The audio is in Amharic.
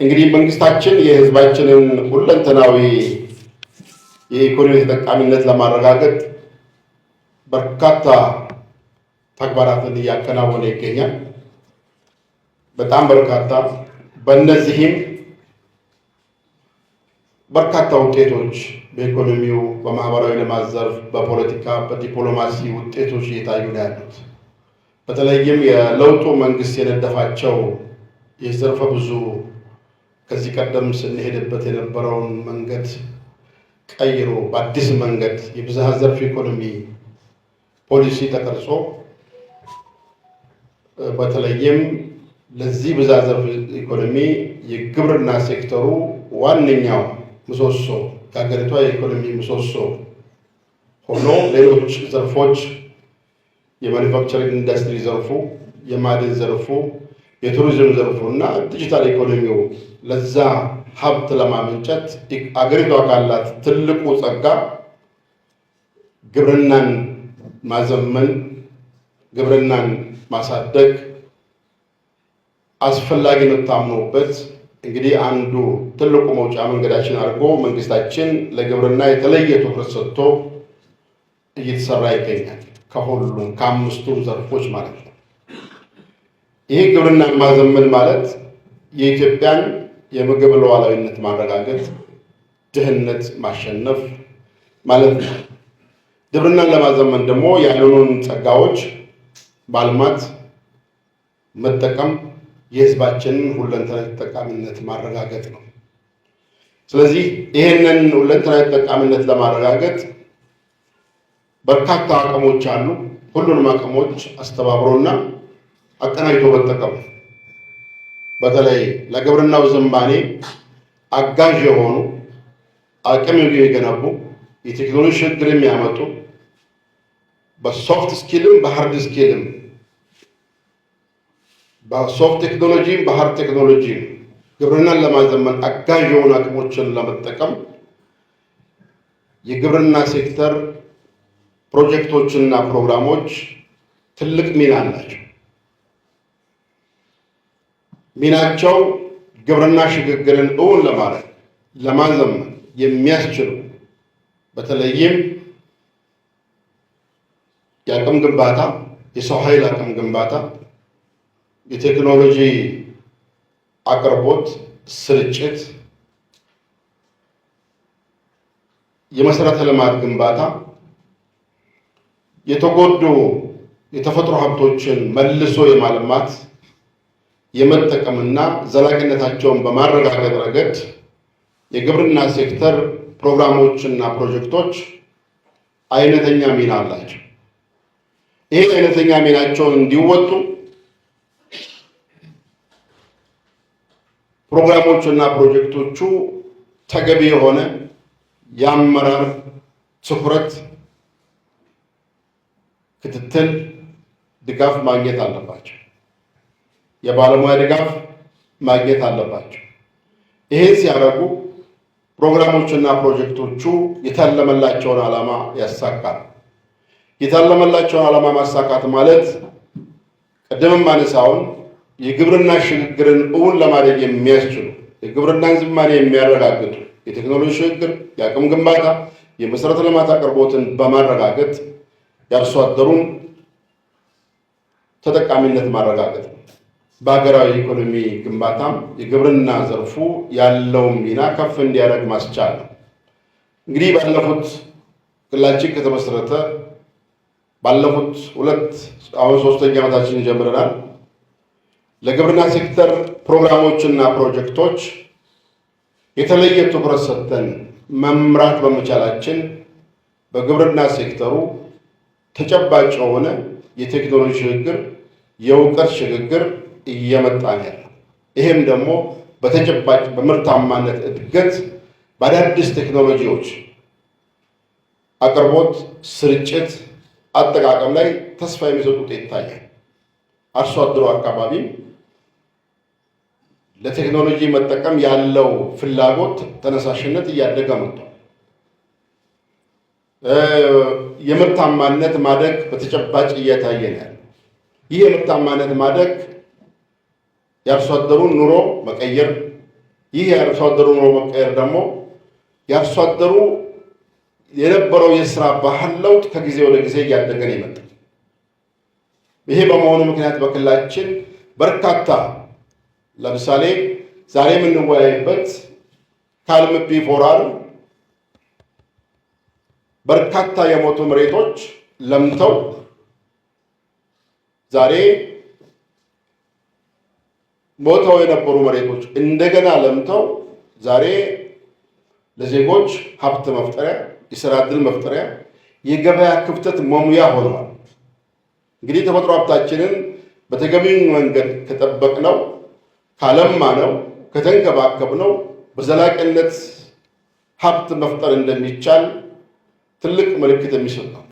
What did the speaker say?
እንግዲህ መንግስታችን የህዝባችንን ሁለንተናዊ የኢኮኖሚ ተጠቃሚነት ለማረጋገጥ በርካታ ተግባራትን እያከናወነ ይገኛል። በጣም በርካታ በእነዚህም በርካታ ውጤቶች በኢኮኖሚው፣ በማህበራዊ ልማት ዘርፍ፣ በፖለቲካ፣ በዲፕሎማሲ ውጤቶች እየታዩ ነው ያሉት። በተለይም የለውጡ መንግስት የነደፋቸው የዘርፈ ብዙ ከዚህ ቀደም ስንሄድበት የነበረውን መንገድ ቀይሮ በአዲስ መንገድ የብዝሃ ዘርፍ ኢኮኖሚ ፖሊሲ ተቀርጾ በተለይም ለዚህ ብዝሃ ዘርፍ ኢኮኖሚ የግብርና ሴክተሩ ዋነኛው ምሰሶ ከሀገሪቷ የኢኮኖሚ ምሰሶ ሆኖ ሌሎች ዘርፎች የማኑፋክቸሪንግ ኢንዱስትሪ ዘርፉ፣ የማዕድን ዘርፉ፣ የቱሪዝም ዘርፉ እና ዲጂታል ኢኮኖሚው ለዛ ሀብት ለማመንጨት አገሪቷ ካላት ትልቁ ጸጋ ግብርናን ማዘመን፣ ግብርናን ማሳደግ አስፈላጊነት ታምኖበት እንግዲህ አንዱ ትልቁ መውጫ መንገዳችን አድርጎ መንግስታችን ለግብርና የተለየ ትኩረት ሰጥቶ እየተሰራ ይገኛል። ከሁሉም ከአምስቱም ዘርፎች ማለት ነው። ይሄ ግብርናን ማዘመን ማለት የኢትዮጵያን የምግብ ሉዓላዊነት ማረጋገጥ፣ ድህነት ማሸነፍ ማለት ነው። ግብርናን ለማዘመን ደግሞ ያሉንን ጸጋዎች ማልማት፣ መጠቀም፣ የህዝባችንን ሁለንተናዊ ተጠቃሚነት ማረጋገጥ ነው። ስለዚህ ይሄንን ሁለንተናዊ ተጠቃሚነት ለማረጋገጥ በርካታ አቅሞች አሉ። ሁሉንም አቅሞች አስተባብሮና አቀናጅቶ መጠቀም በተለይ ለግብርናው ዝማኔ አጋዥ የሆኑ አቅም የሚገነቡ የቴክኖሎጂ ሽግግር የሚያመጡ በሶፍት ስኪልም በሃርድ ስኪልም በሶፍት ቴክኖሎጂም በሃርድ ቴክኖሎጂም ግብርናን ለማዘመን አጋዥ የሆኑ አቅሞችን ለመጠቀም የግብርና ሴክተር ፕሮጀክቶችና ፕሮግራሞች ትልቅ ሚና አላቸው። ሚናቸው ግብርና ሽግግርን እውን ለማድረግ ለማዘመን የሚያስችሉ በተለይም የአቅም ግንባታ፣ የሰው ኃይል አቅም ግንባታ፣ የቴክኖሎጂ አቅርቦት፣ ስርጭት፣ የመሰረተ ልማት ግንባታ፣ የተጎዱ የተፈጥሮ ሀብቶችን መልሶ የማልማት የመጠቀምና ዘላቂነታቸውን በማረጋገጥ ረገድ የግብርና ሴክተር ፕሮግራሞችና ፕሮጀክቶች አይነተኛ ሚና አላቸው። ይሄ አይነተኛ ሚናቸውን እንዲወጡ ፕሮግራሞቹና ፕሮጀክቶቹ ተገቢ የሆነ የአመራር ትኩረት፣ ክትትል፣ ድጋፍ ማግኘት አለባቸው። የባለሙያ ድጋፍ ማግኘት አለባቸው። ይሄን ሲያደርጉ ፕሮግራሞችና ፕሮጀክቶቹ የታለመላቸውን ዓላማ ያሳካል። የታለመላቸውን ዓላማ ማሳካት ማለት ቀደም ማነሳውን የግብርና ሽግግርን እውን ለማድረግ የሚያስችሉ የግብርናን ዝማኔ የሚያረጋግጡ የቴክኖሎጂ ሽግግር፣ የአቅም ግንባታ፣ የመሰረተ ልማት አቅርቦትን በማረጋገጥ የአርሶ አደሩን ተጠቃሚነት ማረጋገጥ ነው። በሀገራዊ ኢኮኖሚ ግንባታም የግብርና ዘርፉ ያለውን ሚና ከፍ እንዲያደርግ ማስቻል ነው። እንግዲህ ባለፉት ክልላችን ከተመሰረተ ባለፉት አሁን ሶስተኛ ዓመታችንን ጀምረናል። ለግብርና ሴክተር ፕሮግራሞችና ፕሮጀክቶች የተለየ ትኩረት ሰጥተን መምራት በመቻላችን በግብርና ሴክተሩ ተጨባጭ የሆነ የቴክኖሎጂ ሽግግር፣ የእውቀት ሽግግር እየመጣ ነው ያለው። ይሄም ደግሞ በተጨባጭ በምርታማነት እድገት በአዳዲስ ቴክኖሎጂዎች አቅርቦት፣ ስርጭት፣ አጠቃቀም ላይ ተስፋ የሚሰጥ ውጤት ይታያል። አርሶ አደሩ አካባቢ ለቴክኖሎጂ መጠቀም ያለው ፍላጎት፣ ተነሳሽነት እያደገ መጥቷል። የምርታማነት ማደግ በተጨባጭ እየታየ ነው ያለው። ይህ የምርታማነት ማደግ የአርሶ አደሩን ኑሮ መቀየር፣ ይህ የአርሶ አደሩ ኑሮ መቀየር ደግሞ የአርሶ አደሩ የነበረው የስራ ባህል ለውጥ ከጊዜ ወደ ጊዜ እያደገን ይመጣል። ይሄ በመሆኑ ምክንያት በክልላችን በርካታ ለምሳሌ ዛሬ የምንወያይበት ካልም ቢፎራል በርካታ የሞቱ መሬቶች ለምተው ዛሬ ሞተው የነበሩ መሬቶች እንደገና ለምተው ዛሬ ለዜጎች ሀብት መፍጠሪያ፣ የሥራ ዕድል መፍጠሪያ፣ የገበያ ክፍተት መሙያ ሆነዋል። እንግዲህ ተፈጥሮ ሀብታችንን በተገቢው መንገድ ከጠበቅነው፣ ካለማነው፣ ከተንከባከብነው በዘላቂነት ሀብት መፍጠር እንደሚቻል ትልቅ ምልክት የሚሰጥ ነው።